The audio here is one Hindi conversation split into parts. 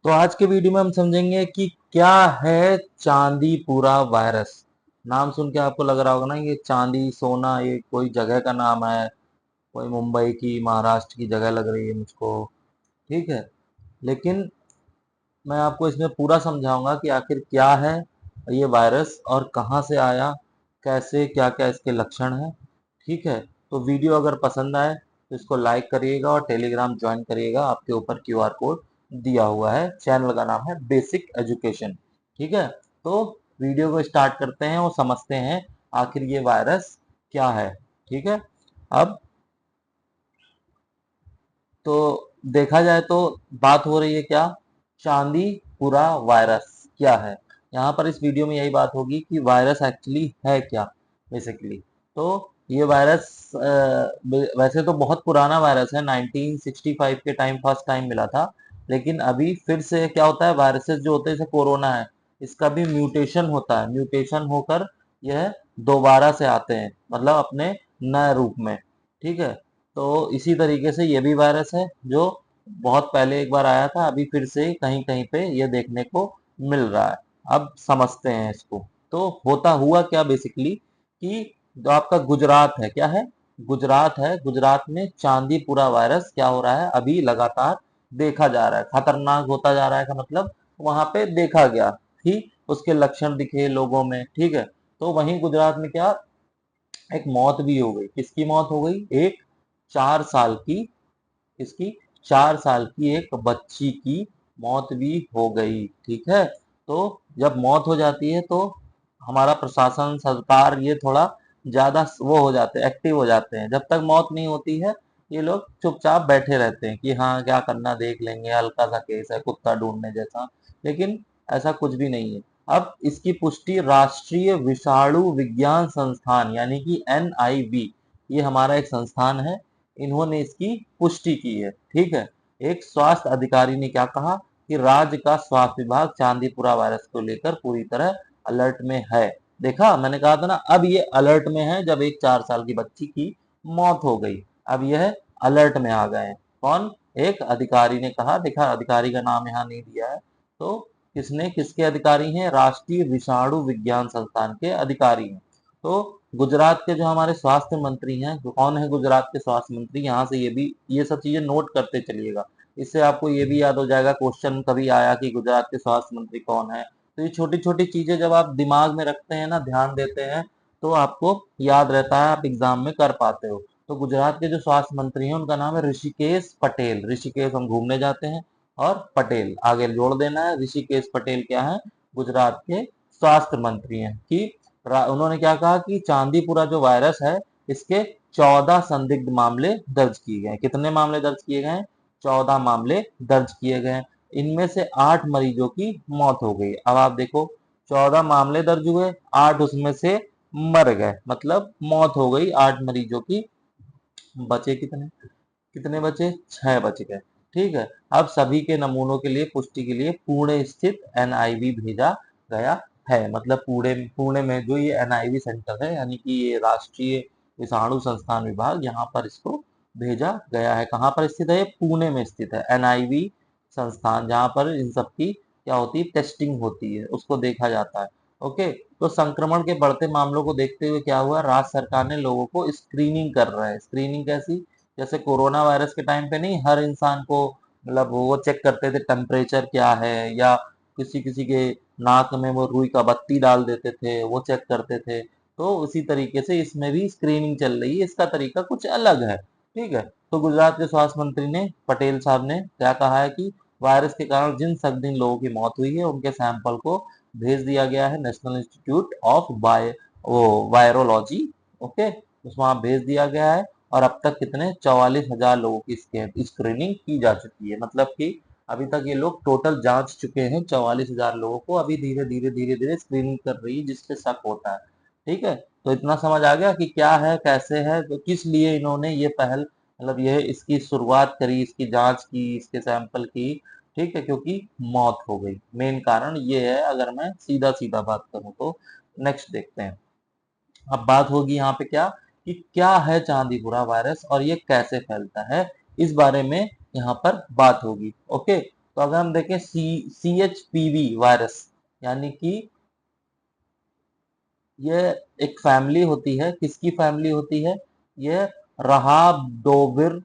तो आज के वीडियो में हम समझेंगे कि क्या है चांदीपुरा वायरस। नाम सुन के आपको लग रहा होगा ना, ये चांदी सोना ये कोई जगह का नाम है, कोई मुंबई की महाराष्ट्र की जगह लग रही है मुझको। ठीक है, लेकिन मैं आपको इसमें पूरा समझाऊंगा कि आखिर क्या है ये वायरस और कहाँ से आया, कैसे क्या क्या इसके लक्षण हैं। ठीक है, तो वीडियो अगर पसंद आए तो इसको लाइक करिएगा और टेलीग्राम ज्वाइन करिएगा। आपके ऊपर क्यूआर कोड दिया हुआ है। चैनल का नाम है बेसिक एजुकेशन। ठीक है, तो वीडियो को स्टार्ट करते हैं और समझते हैं आखिर ये वायरस क्या है। ठीक है, अब तो देखा जाए तो बात हो रही है क्या, चांदीपुरा वायरस क्या है। यहाँ पर इस वीडियो में यही बात होगी कि वायरस एक्चुअली है क्या बेसिकली। तो ये वायरस वैसे तो बहुत पुराना वायरस है, 1965 के टाइम फर्स्ट टाइम मिला था। लेकिन अभी फिर से क्या होता है, वायरसेस जो होते हैं जैसे कोरोना है, इसका भी म्यूटेशन होता है। म्यूटेशन होकर यह दोबारा से आते हैं, मतलब अपने नए रूप में। ठीक है, तो इसी तरीके से ये भी वायरस है जो बहुत पहले एक बार आया था, अभी फिर से कहीं कहीं पे ये देखने को मिल रहा है। अब समझते हैं इसको। तो होता हुआ क्या बेसिकली कि जो आपका गुजरात है, क्या है, गुजरात है, गुजरात में चांदीपुरा वायरस क्या हो रहा है, अभी लगातार देखा जा रहा है, खतरनाक होता जा रहा है। का मतलब वहां पे देखा गया, ठीक, उसके लक्षण दिखे लोगों में। ठीक है, तो वहीं गुजरात में क्या, एक मौत भी हो गई। किसकी मौत हो गई, एक 4 साल की, इसकी 4 साल की एक बच्ची की मौत भी हो गई। ठीक है, तो जब मौत हो जाती है तो हमारा प्रशासन सरकार ये थोड़ा ज्यादा वो हो जाते हैं, एक्टिव हो जाते हैं। जब तक मौत नहीं होती है ये लोग चुपचाप बैठे रहते हैं कि हाँ क्या करना देख लेंगे, हल्का सा केस है कुत्ता ढूंढने जैसा। लेकिन ऐसा कुछ भी नहीं है। अब इसकी पुष्टि राष्ट्रीय विषाणु विज्ञान संस्थान यानी कि NIV, ये हमारा एक संस्थान है, इन्होंने इसकी पुष्टि की है। ठीक है, एक स्वास्थ्य अधिकारी ने क्या कहा कि राज्य का स्वास्थ्य विभाग चांदीपुरा वायरस को लेकर पूरी तरह अलर्ट में है। देखा, मैंने कहा था ना, अब ये अलर्ट में है जब एक 4 साल की बच्ची की मौत हो गई। अब यह अलर्ट में आ गए हैं। कौन, एक अधिकारी ने कहा। देखा, अधिकारी का नाम यहाँ नहीं दिया है, तो किसने, किसके अधिकारी हैं, राष्ट्रीय विषाणु विज्ञान संस्थान के अधिकारी हैं। तो गुजरात के जो हमारे स्वास्थ्य मंत्री हैं, जो कौन है गुजरात के स्वास्थ्य मंत्री, यहाँ से ये भी ये सब चीजें नोट करते चलिएगा। इससे आपको ये भी याद हो जाएगा, क्वेश्चन कभी आया कि गुजरात के स्वास्थ्य मंत्री कौन है। तो ये छोटी छोटी चीजें जब आप दिमाग में रखते हैं ना, ध्यान देते हैं, तो आपको याद रहता है, आप एग्जाम में कर पाते हो। तो गुजरात के जो स्वास्थ्य मंत्री हैं उनका नाम है ऋषिकेश पटेल। ऋषिकेश हम घूमने जाते हैं, और पटेल आगे जोड़ देना है। ऋषिकेश पटेल क्या है, गुजरात के स्वास्थ्य मंत्री हैं। कि उन्होंने क्या कहा कि चांदीपुरा जो वायरस है, इसके 14 संदिग्ध मामले दर्ज किए गए हैं। कितने मामले दर्ज किए गए हैं, 14 मामले दर्ज किए गए हैं। इनमें से 8 मरीजों की मौत हो गई। अब आप देखो, 14 मामले दर्ज हुए, 8 उसमें से मर गए, मतलब मौत हो गई 8 मरीजों की। बचे कितने, कितने बचे, 6 बच गए। ठीक है, अब सभी के नमूनों के लिए पुष्टि के लिए पुणे स्थित NIV भेजा गया है। मतलब पुणे पुणे में जो ये NIV सेंटर है, यानी कि ये राष्ट्रीय विषाणु संस्थान विभाग, यहाँ पर इसको भेजा गया है। कहाँ पर स्थित है, ये पुणे में स्थित है। NIV संस्थान जहाँ पर इन सब की क्या होती है, टेस्टिंग होती है, उसको देखा जाता है। ओके, तो संक्रमण के बढ़ते मामलों को देखते हुए क्या हुआ, राज्य सरकार ने लोगों को स्क्रीनिंग कर रहा है। स्क्रीनिंग कैसी, जैसे कोरोना वायरस के टाइम पे नहीं हर इंसान को, मतलब वो चेक करते थे टेम्परेचर क्या है, या किसी किसी के नाक में वो रुई का बत्ती डाल देते थे, वो चेक करते थे। तो उसी तरीके से इसमें भी स्क्रीनिंग चल रही है, इसका तरीका कुछ अलग है। ठीक है, तो गुजरात के स्वास्थ्य मंत्री ने, पटेल साहब ने क्या कहा है कि वायरस के कारण जिन संदिग्ध लोगों की मौत हुई है उनके सैंपल को भेज दिया गया है national institute of virology. Okay, उसमें वहां भेज दिया गया है। और अब तक कितने, 44,000 लोगों की स्क्रीनिंग की जा चुकी है। मतलब कि अभी तक ये लोग टोटल जांच चुके हैं 44,000 लोगों को। अभी धीरे धीरे धीरे धीरे स्क्रीनिंग कर रही है जिससे शक होता है। ठीक है, तो इतना समझ आ गया कि क्या है, कैसे है, तो किस लिए इन्होंने ये पहल, मतलब ये इसकी शुरुआत करी, इसकी जांच की, इसके सैंपल की। ठीक है, क्योंकि मौत हो गई, मेन कारण ये है, अगर मैं सीधा सीधा बात करूं तो। नेक्स्ट देखते हैं। अब बात होगी यहाँ पे क्या, कि क्या है चांदीपुरा वायरस और ये कैसे फैलता है, इस बारे में यहाँ पर बात होगी। ओके, तो अगर हम देखें CHPV वायरस, यानी कि ये एक फैमिली होती है, किसकी फैमिली होती है, ये रहाब्डोविरिडे,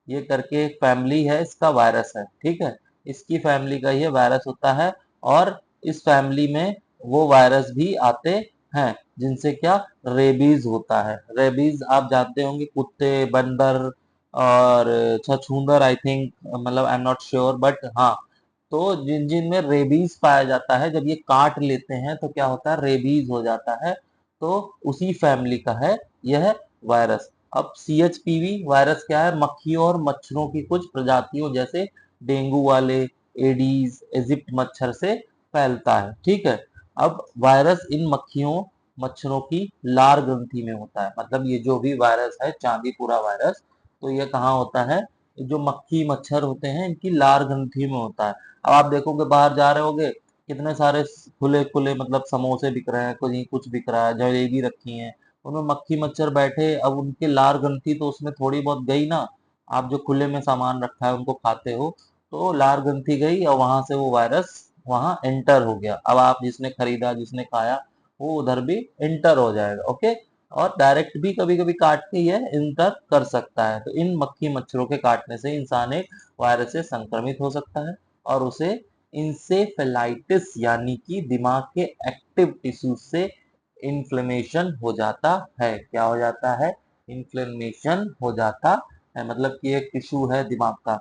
ये करके एक फैमिली है, इसका वायरस है, ठीक है, इसकी फैमिली का ये वायरस होता है। और इस फैमिली में वो वायरस भी आते हैं जिनसे क्या, रेबीज होता है। रेबीज आप जानते होंगे, कुत्ते, बंदर और छछूंदर, आई थिंक, मतलब I am not sure, but हाँ, तो जिन जिन में रेबीज पाया जाता है, जब ये काट लेते हैं तो क्या होता है, रेबीज हो जाता है। तो उसी फैमिली का है यह वायरस। अब CHPV वायरस क्या है, मक्खियों और मच्छरों की कुछ प्रजातियों जैसे डेंगू वाले, एडीज, इजिप्ट मच्छर से फैलता है, ठीक है। अब वायरस इन मक्खियों मच्छरों की लार ग्रंथि में होता है, मतलब ये जो भी वायरस है चांदीपुरा वायरस, तो ये कहाँ होता है, जो मक्खी मच्छर होते हैं इनकी लार ग्रंथि में होता है। अब आप देखोगे, बाहर जा रहे होगे, कितने सारे खुले खुले मतलब समोसे बिक रहे हैं, कहीं कुछ बिक रहा है, जलेबी रखी है, उनमें मक्खी मच्छर बैठे, अब उनके लार ग्रंथि तो उसमें थोड़ी बहुत गई ना। आप जो खुले में सामान रखा है उनको खाते हो, तो लार ग्रंथि गई और वहां से वो वायरस वहां एंटर हो गया। अब आप जिसने खरीदा, जिसने खाया, वो उधर भी एंटर हो जाएगा, ओके। और डायरेक्ट भी कभी कभी काट के ये इंटर कर सकता है। तो इन मक्खी मच्छरों के काटने से इंसान एक वायरस से संक्रमित हो सकता है, और उसे इंसेफेलाइटिस यानी कि दिमाग के एक्टिव टिश्यू से इन्फ्लेमेशन हो जाता है। क्या हो जाता है, इन्फ्लेमेशन हो जाता है, मतलब कि एक टिश्यू है दिमाग का,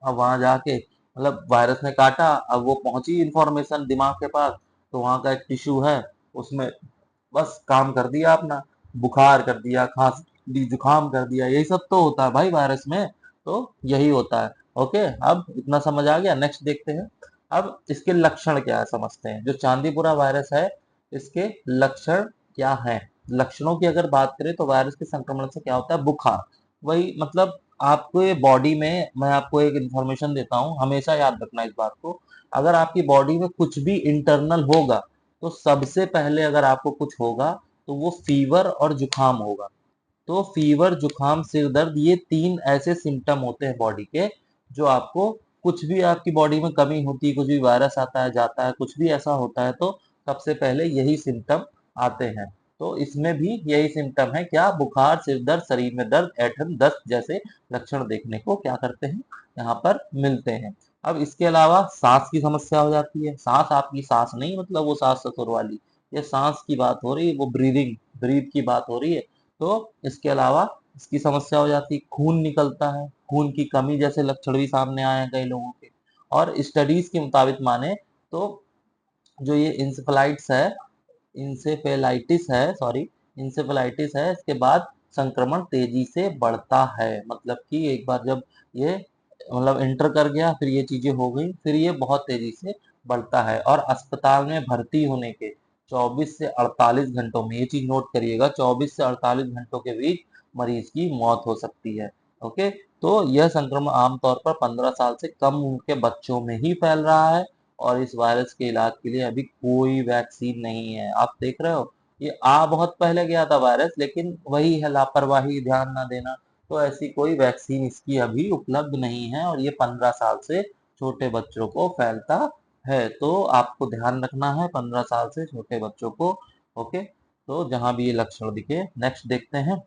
अब वहां जाके मतलब वायरस ने काटा, अब वो पहुंची इंफॉर्मेशन दिमाग के पास, तो वहां का एक टिश्यू है, उसमें बस काम कर दिया अपना, बुखार कर दिया, खांसी जुकाम कर दिया, यही सब तो होता है भाई वायरस में। तो यही होता है, ओके। अब इतना समझ आ गया, नेक्स्ट देखते हैं। अब इसके लक्षण क्या है समझते हैं। जो चांदीपुरा वायरस है, इसके लक्षण क्या है। लक्षणों की अगर बात करें तो वायरस के संक्रमण से क्या होता है, बुखार, वही मतलब आपको ये बॉडी में, मैं आपको एक इंफॉर्मेशन देता हूँ, हमेशा याद रखना इस बात को, अगर आपकी बॉडी में कुछ भी इंटरनल होगा, तो सबसे पहले अगर आपको कुछ होगा तो वो फीवर और जुकाम होगा। तो फीवर, जुकाम, सिर दर्द, ये तीन ऐसे सिम्टम होते हैं बॉडी के, जो आपको, कुछ भी आपकी बॉडी में कमी होती है, कुछ भी वायरस आता है जाता है, कुछ भी ऐसा होता है, तो सबसे पहले यही सिम्टम आते हैं। तो इसमें भी यही सिम्टम है, क्या, बुखार, सिर दर्द, शरीर में दर्द, ऐंठन, दस्त जैसे लक्षण देखने को क्या करते हैं, यहाँ पर मिलते हैं। अब इसके अलावा सांस की समस्या हो जाती है। सांस आपकी सांस नहीं, मतलब वो सास ससुर वाली, ये सांस की बात हो रही है, वो ब्रीदिंग, ब्रीथ की बात हो रही है। तो इसके अलावा इसकी समस्या हो जाती है, खून निकलता है, खून की कमी जैसे लक्षण भी सामने आए हैं कई लोगों के। और स्टडीज के मुताबिक माने तो जो ये इंसेफेलाइटिस है, सॉरी, इंसेफेलाइटिस है, इसके बाद संक्रमण तेजी से बढ़ता है। मतलब कि एक बार जब ये मतलब इंटर कर गया, फिर ये चीजें हो गई, फिर ये बहुत तेजी से बढ़ता है। और अस्पताल में भर्ती होने के 24 से 48 घंटों में, ये चीज नोट करिएगा, 24 से 48 घंटों के बीच मरीज की मौत हो सकती है, ओके। तो यह संक्रमण आमतौर पर 15 साल से कम उम्र के बच्चों में ही फैल रहा है, और इस वायरस के इलाज के लिए अभी कोई वैक्सीन नहीं है। आप देख रहे हो, ये आ बहुत पहले गया था वायरस, लेकिन वही है, लापरवाही, ध्यान ना देना। तो ऐसी कोई वैक्सीन इसकी अभी उपलब्ध नहीं है, और ये 15 साल से छोटे बच्चों को फैलता है। तो आपको ध्यान रखना है 15 साल से छोटे बच्चों को, ओके। तो जहां भी ये लक्षण दिखे, नेक्स्ट देखते हैं।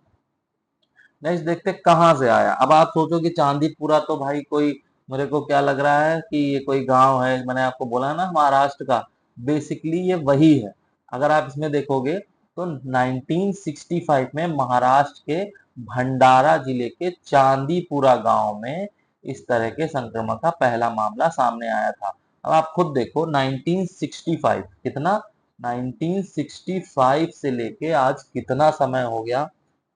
नेक्स्ट देखते कहाँ से आया। अब आप सोचो कि चांदीपुरा तो भाई कोई, मेरे को क्या लग रहा है कि ये कोई गांव है, मैंने आपको बोला ना महाराष्ट्र का, बेसिकली ये वही है। अगर आप इसमें देखोगे तो 1965 में महाराष्ट्र के भंडारा जिले के चांदीपुरा गांव में इस तरह के संक्रमण का पहला मामला सामने आया था। अब आप खुद देखो, 1965 कितना, 1965 से लेके आज कितना समय हो गया,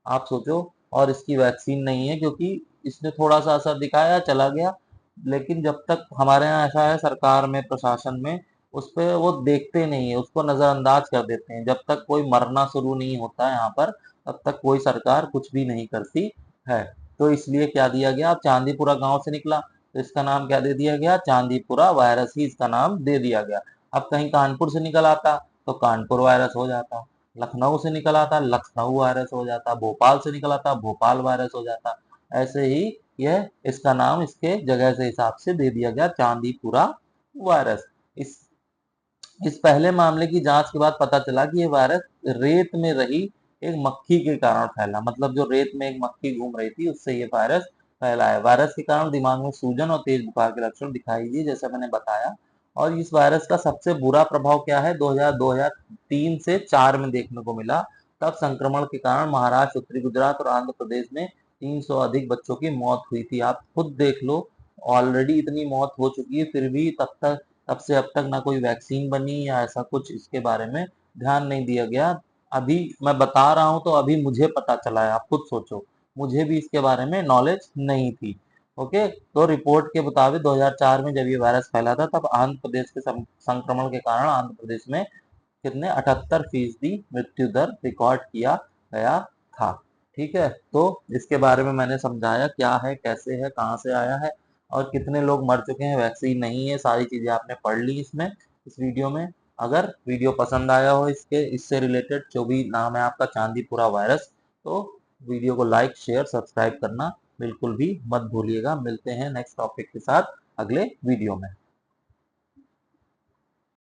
आप सोचो। और इसकी वैक्सीन नहीं है, क्योंकि इसने थोड़ा सा असर दिखाया, चला गया। लेकिन जब तक हमारे यहाँ ऐसा है, सरकार में, प्रशासन में, उस पे वो देखते नहीं है, उसको नजरअंदाज कर देते हैं। जब तक कोई मरना शुरू नहीं होता है यहाँ पर, तब तक कोई सरकार कुछ भी नहीं करती है। तो इसलिए क्या दिया गया, अब चांदीपुरा गांव से निकला, तो इसका नाम क्या दे दिया गया, चांदीपुरा वायरस ही इसका नाम दे दिया गया। अब कहीं कानपुर से निकल आता तो कानपुर वायरस हो जाता, लखनऊ से निकल आता, लखनऊ वायरस हो जाता, भोपाल से निकल आता, भोपाल वायरस हो जाता। ऐसे ही यह इसका नाम इसके जगह से हिसाब से दे दिया गया, चांदीपुरा वायरस। इस इस पहले मामले की जांच के बाद पता चला कि ये वायरस रेत में रही एक मक्खी के कारण फैला, मतलब जो रेत में एक मक्खी घूम रही थी उससे ये वायरस फैला है। वायरस के कारण दिमाग में सूजन और तेज बुखार के लक्षण दिखाई दिए, जैसा मैंने बताया। और इस वायरस का सबसे बुरा प्रभाव क्या है, 2003 से 4 में देखने को मिला। तब संक्रमण के कारण महाराष्ट्र, उत्तरी गुजरात और आंध्र प्रदेश में 300 अधिक बच्चों की मौत हुई थी। आप खुद देख लो, ऑलरेडी इतनी मौत हो चुकी है, फिर भी तब से अब तक ना कोई वैक्सीन बनी या ऐसा कुछ इसके बारे में ध्यान नहीं दिया गया। अभी मैं बता रहा हूं तो अभी मुझे पता चला है, आप खुद सोचो, मुझे भी इसके बारे में नॉलेज नहीं थी। ओके, तो रिपोर्ट के मुताबिक 2004 में जब ये वायरस फैला था, तब आंध्र प्रदेश के संक्रमण के कारण आंध्र प्रदेश में कितने 78% मृत्यु दर रिकॉर्ड किया गया था। ठीक है, तो इसके बारे में मैंने समझाया क्या है, कैसे है, कहाँ से आया है और कितने लोग मर चुके हैं, वैक्सीन नहीं है, सारी चीजें आपने पढ़ ली इसमें, इस वीडियो में। अगर वीडियो पसंद आया हो इससे रिलेटेड जो भी नाम है आपका, चांदीपुरा वायरस, तो वीडियो को लाइक, शेयर, सब्सक्राइब करना बिल्कुल भी मत भूलिएगा। मिलते हैं नेक्स्ट टॉपिक के साथ अगले वीडियो में।